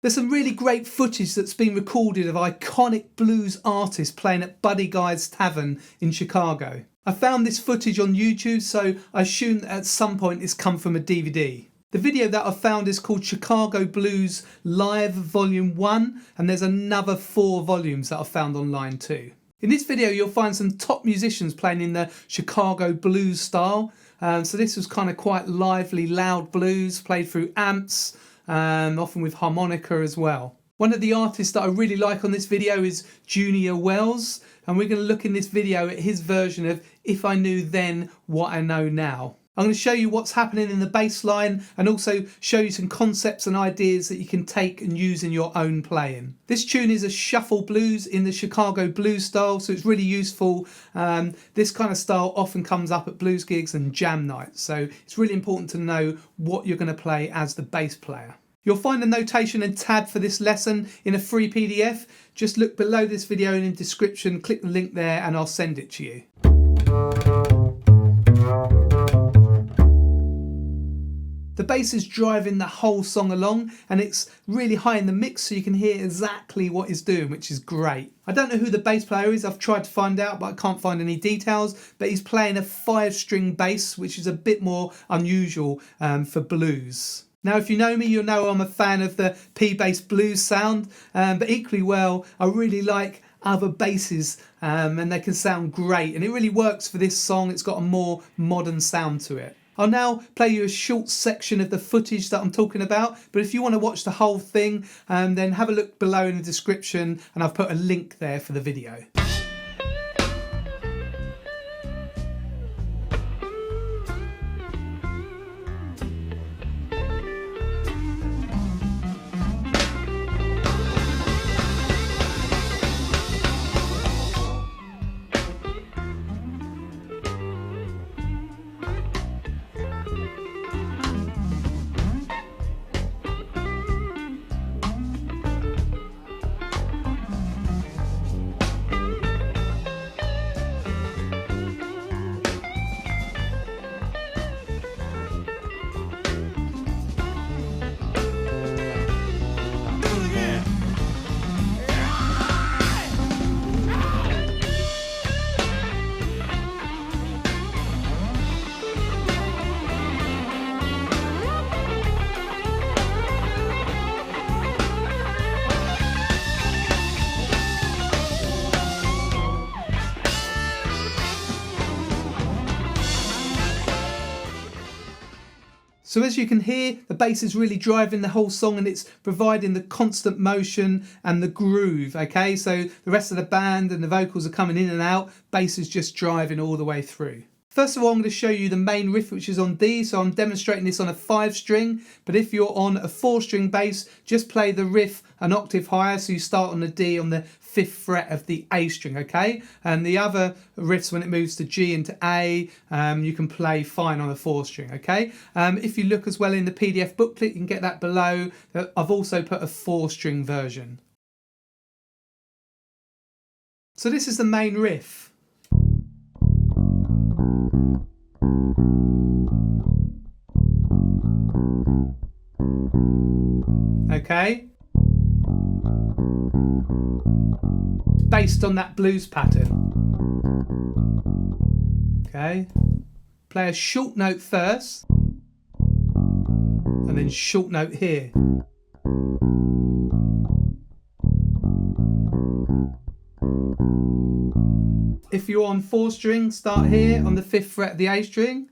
There's some really great footage that's been recorded of iconic blues artists playing at Buddy Guy's Tavern in Chicago. I found this footage on YouTube, so I assume that at some point it's come from a DVD. The video that I found is called Chicago Blues Live Volume 1, and there's another 4 volumes that I found online too. In this video you'll find some top musicians playing in the Chicago blues style. So this was kind of quite lively, loud blues, played through amps, often with harmonica as well. One of the artists that I really like on this video is Junior Wells, and we're going to look in this video at his version of If I Knew Then What I Know Now. I'm going to show you what's happening in the bass line and also show you some concepts and ideas that you can take and use in your own playing. This tune is a shuffle blues in the Chicago blues style, so it's really useful. This kind of style often comes up at blues gigs and jam nights, so it's really important to know what you're going to play as the bass player. You'll find the notation and tab for this lesson in a free PDF. Just look below this video in the description, click the link there and I'll send it to you. The bass is driving the whole song along and it's really high in the mix, so you can hear exactly what it's doing, which is great. I don't know who the bass player is, I've tried to find out but I can't find any details, but he's playing a 5-string bass, which is a bit more unusual for blues. Now if you know me, you'll know I'm a fan of the P-bass blues sound, but equally well I really like other basses and they can sound great, and it really works for this song. It's got a more modern sound to it. I'll now play you a short section of the footage that I'm talking about, but if you want to watch the whole thing, then have a look below in the description and I've put a link there for the video. So as you can hear, the bass is really driving the whole song and it's providing the constant motion and the groove, okay? So the rest of the band and the vocals are coming in and out, bass is just driving all the way through. First of all, I'm going to show you the main riff, which is on D, so I'm demonstrating this on a 5-string, but if you're on a 4-string bass, just play the riff an octave higher, so you start on the D on the 5th fret of the A string, okay? And the other riffs, when it moves to G into A, you can play fine on a 4-string, okay? If you look as well in the PDF booklet, you can get that below. I've also put a 4-string version. So this is the main riff. Okay, based on that blues pattern. Okay, play a short note first and then short note here. If you're on 4-string, start here on the 5th fret of the A string.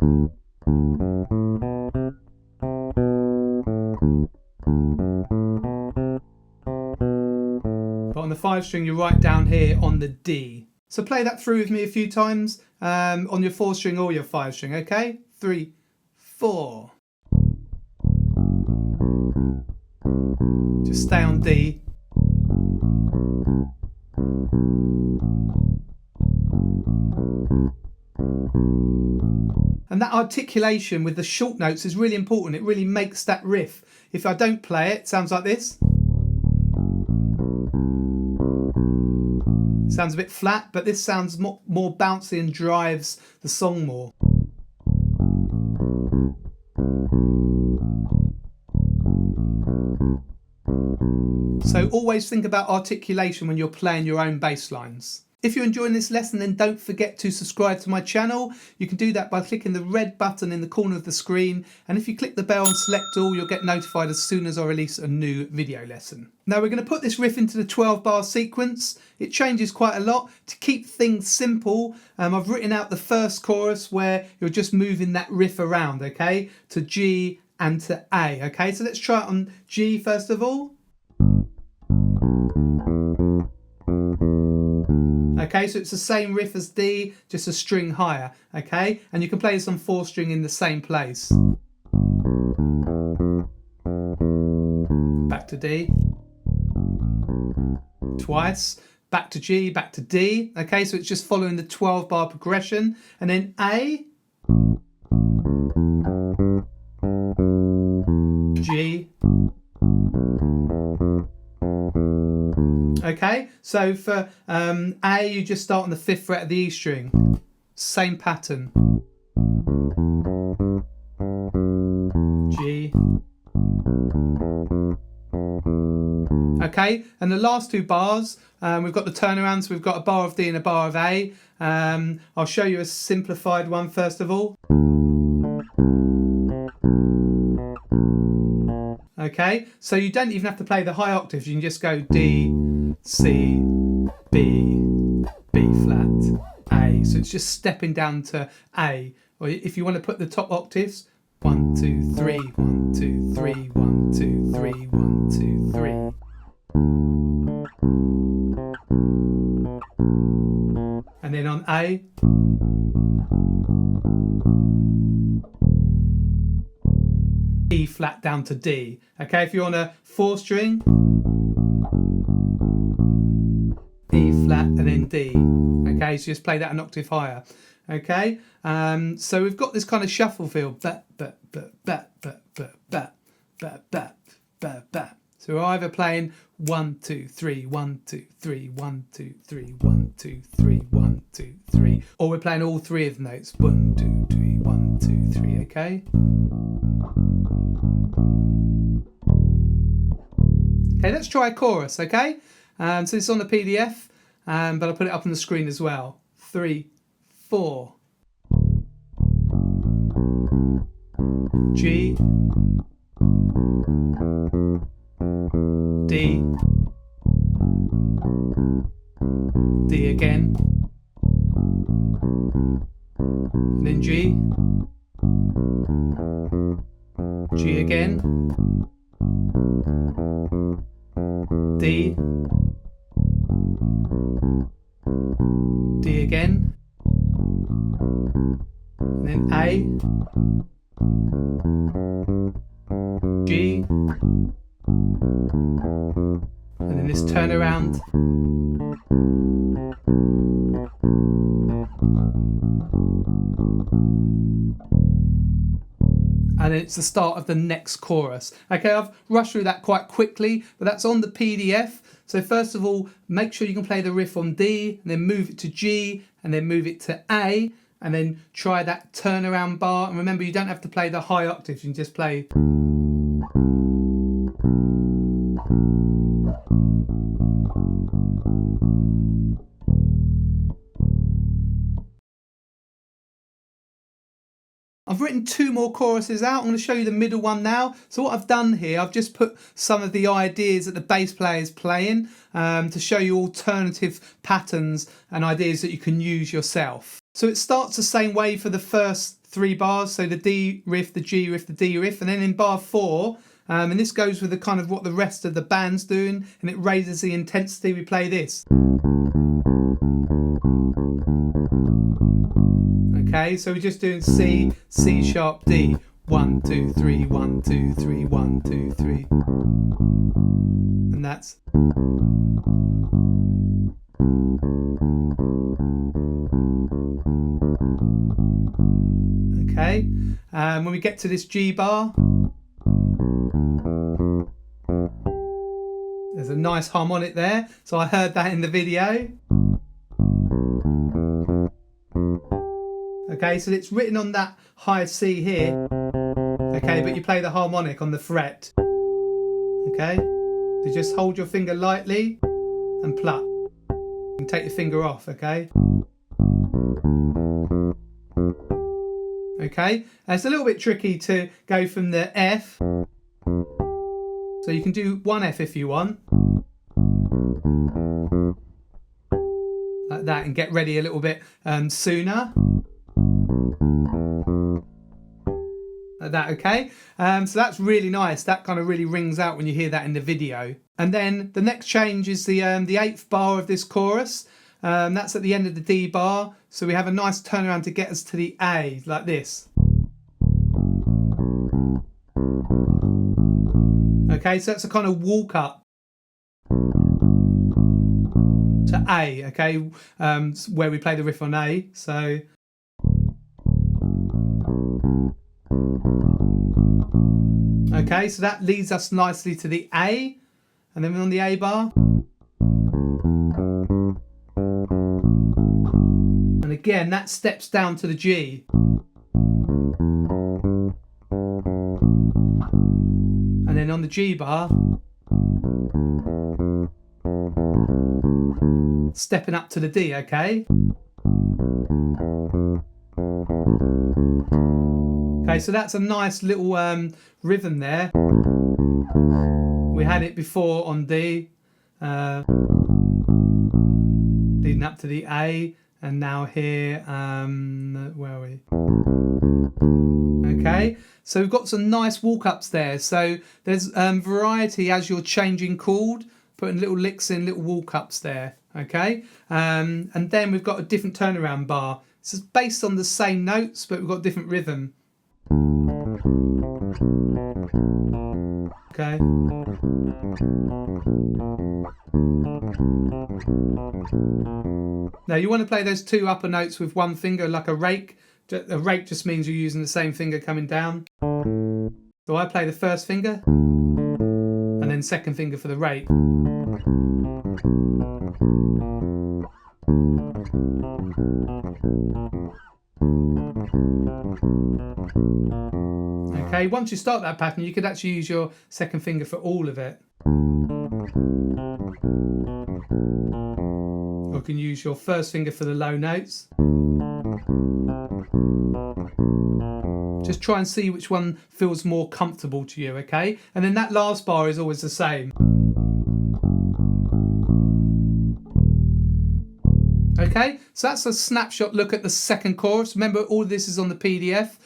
But on the 5-string, you're right down here on the D. So play that through with me a few times on your 4-string or your 5-string, okay? 3, 4. Just stay on D. And that articulation with the short notes is really important. It really makes that riff. If I don't play it, it sounds like this. It sounds a bit flat, but this sounds more bouncy and drives the song more. So always think about articulation when you're playing your own bass lines. If you're enjoying this lesson, then don't forget to subscribe to my channel. You can do that by clicking the red button in the corner of the screen, and if you click the bell and select all, you'll get notified as soon as I release a new video lesson. Now we're going to put this riff into the 12-bar sequence. It changes quite a lot. To keep things simple, I've written out the first chorus where you're just moving that riff around, okay, to G and to A, okay? So let's try it on G first of all. Okay, so it's the same riff as D, just a string higher, okay? And you can play this on 4-string in the same place. Back to D. Twice. Back to G, back to D. Okay, so it's just following the 12-bar progression. And then A. G. Okay, so for A, you just start on the 5th fret of the E string. Same pattern. G. Okay, and the last 2 bars, we've got the turnarounds. We've got a bar of D and a bar of A. I'll show you a simplified one first of all. Okay, so you don't even have to play the high octaves. You can just go D, C, B, B flat, A. So it's just stepping down to A. Or if you want to put the top octaves, 1, 2, 3, 1, 2, 3, 1, 2, 3, 1, 2, 3. And then on A, E flat down to D. Okay, if you're on a 4-string, E flat and then D. Okay, so just play that an octave higher. Okay, so we've got this kind of shuffle feel. So we're either playing 1, 2, 3, 1, 2, 3, 1, 2, 3, 1, 2, 3, 1, 2, 3, or we're playing all 3 of the notes. 1, 2, 3, 1, 2, 3. Okay. Okay, let's try a chorus. Okay, so it's on the PDF, but I'll put it up on the screen as well. 3, 4. G, D, D again, and then G, G again, D, D again, and then A, G, and then this turnaround. And then it's the start of the next chorus. Okay, I've rushed through that quite quickly, but that's on the PDF. So first of all, make sure you can play the riff on D, and then move it to G, and then move it to A, and then try that turnaround bar. And remember, you don't have to play the high octaves, you can just play. I've written 2 more choruses out. I'm going to show you the middle one now. So what I've done here, I've just put some of the ideas that the bass player is playing to show you alternative patterns and ideas that you can use yourself. So it starts the same way for the first 3 bars. So the D riff, the G riff, the D riff, and then in bar 4, and this goes with the kind of what the rest of the band's doing, and it raises the intensity. We play this. Okay, so we're just doing C, C sharp, D. 1, 2, 3, 1, 2, 3, 1, 2, 3. And that's. Okay, when we get to this G bar, there's a nice harmonic there. So I heard that in the video. Okay, so it's written on that high C here. Okay, but you play the harmonic on the fret. Okay, So just hold your finger lightly and pluck. And take your finger off, okay? Okay, it's a little bit tricky to go from the F. So you can do one F if you want. Like that, and get ready a little bit sooner. Like that, okay? So that's really nice. That kind of really rings out when you hear that in the video. And then the next change is the 8th bar of this chorus. That's at the end of the D bar. So we have a nice turnaround to get us to the A, like this. Okay, so that's a kind of walk up to A, okay, where we play the riff on A. So okay, so that leads us nicely to the A, and then we're on the A bar. And again, that steps down to the G. And then on the G bar, stepping up to the D, okay? Okay, so that's a nice little rhythm there. We had it before on D, leading up to the A, and now here, where are we? Okay, so we've got some nice walk-ups there. So there's variety as you're changing chord, putting little licks in, little walk-ups there, okay? And then we've got a different turnaround bar. This is based on the same notes, but we've got different rhythm. Okay. Now you want to play those 2 upper notes with one finger like a rake. A rake just means you're using the same finger coming down. So I play the first finger and then second finger for the rake. Okay, once you start that pattern, you could actually use your second finger for all of it. Or you can use your first finger for the low notes. Just try and see which one feels more comfortable to you, okay? And then that last bar is always the same. Okay, so that's a snapshot look at the second chorus. Remember, all of this is on the PDF.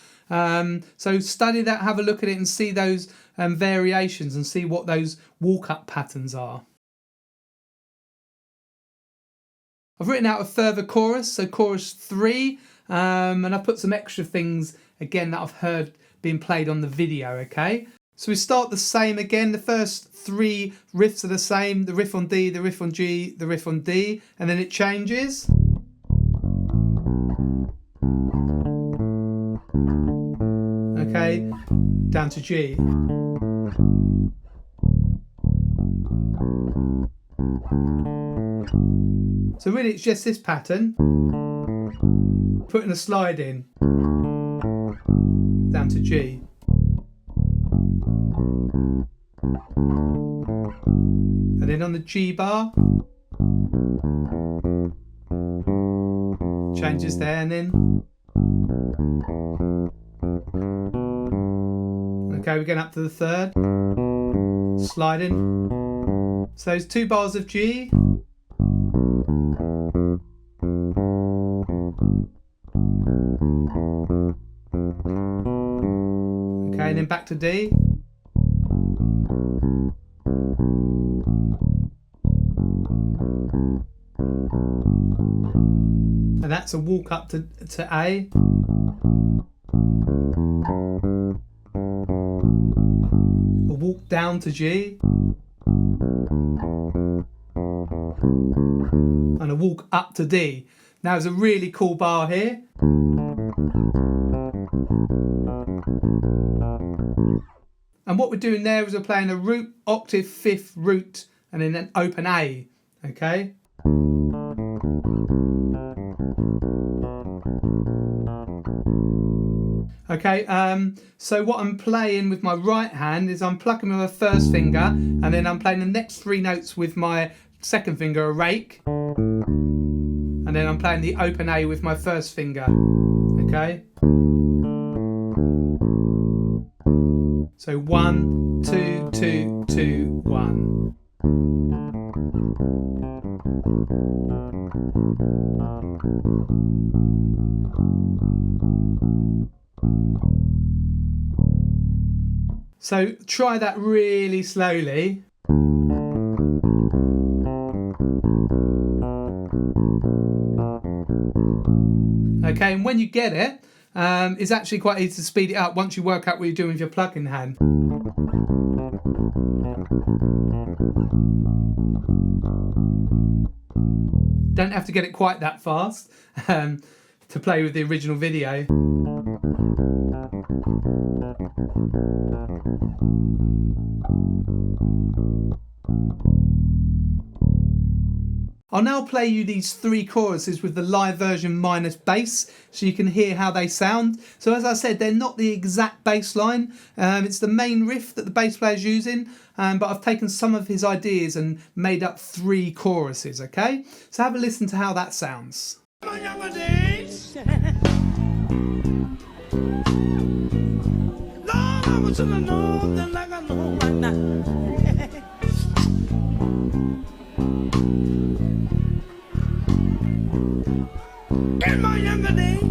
So study that, have a look at it and see those variations and see what those walk-up patterns are. I've written out a further chorus, so chorus 3, and I've put some extra things again that I've heard being played on the video, okay? So we start the same again. The first 3 riffs are the same. The riff on D, the riff on G, the riff on D, and then it changes. Okay, down to G. So really it's just this pattern, putting a slide in, down to G. And then on the G bar, changes there, and then okay, we're going up to the third, sliding. So those 2 bars of G, okay, and then back to D. And that's a walk up to A. A walk down to G. And a walk up to D. Now there's a really cool bar here. And what we're doing there is we're playing a root, octave, 5th root, and then an open A, okay? Okay, so what I'm playing with my right hand is I'm plucking with my first finger, and then I'm playing the next 3 notes with my second finger, a rake, and then I'm playing the open A with my first finger. Okay, so 1, 2, 2, 2, 1. So try that really slowly. Okay, and when you get it, it's actually quite easy to speed it up once you work out what you're doing with your plucking hand. Don't have to get it quite that fast to play with the original video. I'll now play you these 3 choruses with the live version minus bass, so you can hear how they sound. So as I said, they're not the exact bass line. It's the main riff that the bass player's using, but I've taken some of his ideas and made up 3 choruses, okay? So have a listen to how that sounds. My younger days, Lord, I was in the north and like I know right now. In my younger days,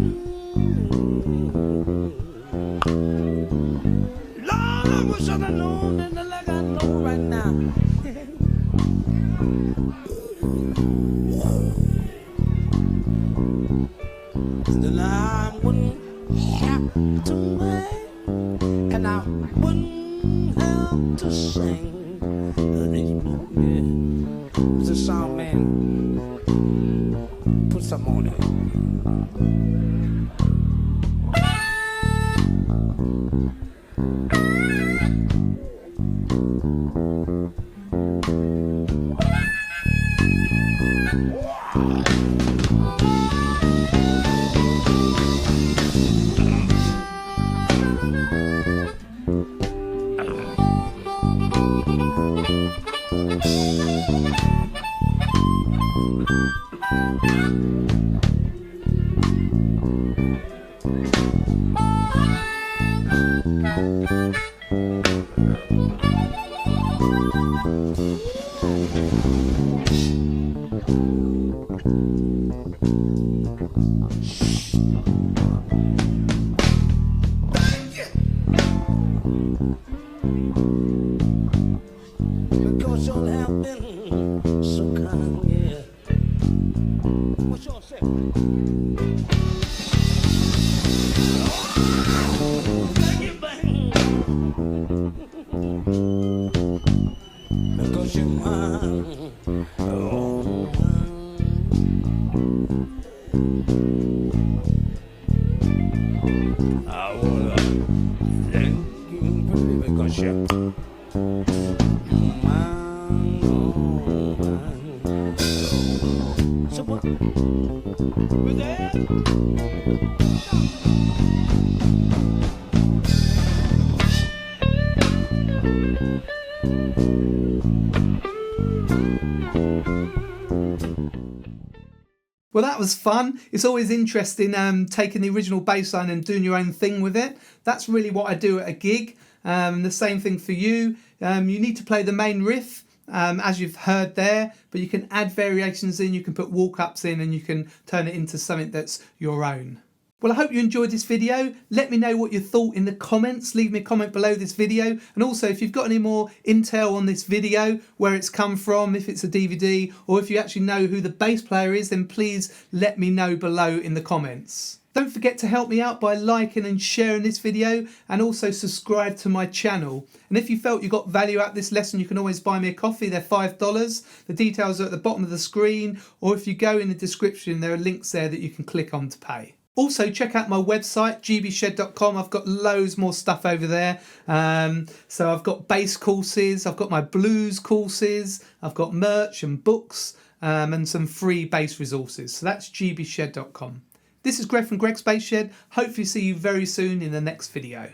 Lord, I was in the north and like I know right now. Then I wouldn't have to wait, and I wouldn't have to sing. It's a song, man. Put some on it. Because you have been so kind, yeah. What's your say? Thank you, baby. Because you're mine. Oh, I wanna thank you, baby, because you're so what? We're there. Well, that was fun. It's always interesting taking the original bass line and doing your own thing with it. That's really what I do at a gig. The same thing for you. You need to play the main riff, as you've heard there, but you can add variations in, you can put walk-ups in, and you can turn it into something that's your own. Well, I hope you enjoyed this video. Let me know what you thought in the comments. Leave me a comment below this video. And also, if you've got any more intel on this video, where it's come from, if it's a DVD, or if you actually know who the bass player is, then please let me know below in the comments. Don't forget to help me out by liking and sharing this video, and also subscribe to my channel. And if you felt you got value out of this lesson, you can always buy me a coffee. They're $5. The details are at the bottom of the screen, or if you go in the description, there are links there that you can click on to pay. Also, check out my website, gbshed.com. I've got loads more stuff over there. So I've got bass courses, I've got my blues courses, I've got merch and books, and some free bass resources. So that's gbshed.com. This is Greg from Greg's Bass Shed. Hopefully see you very soon in the next video.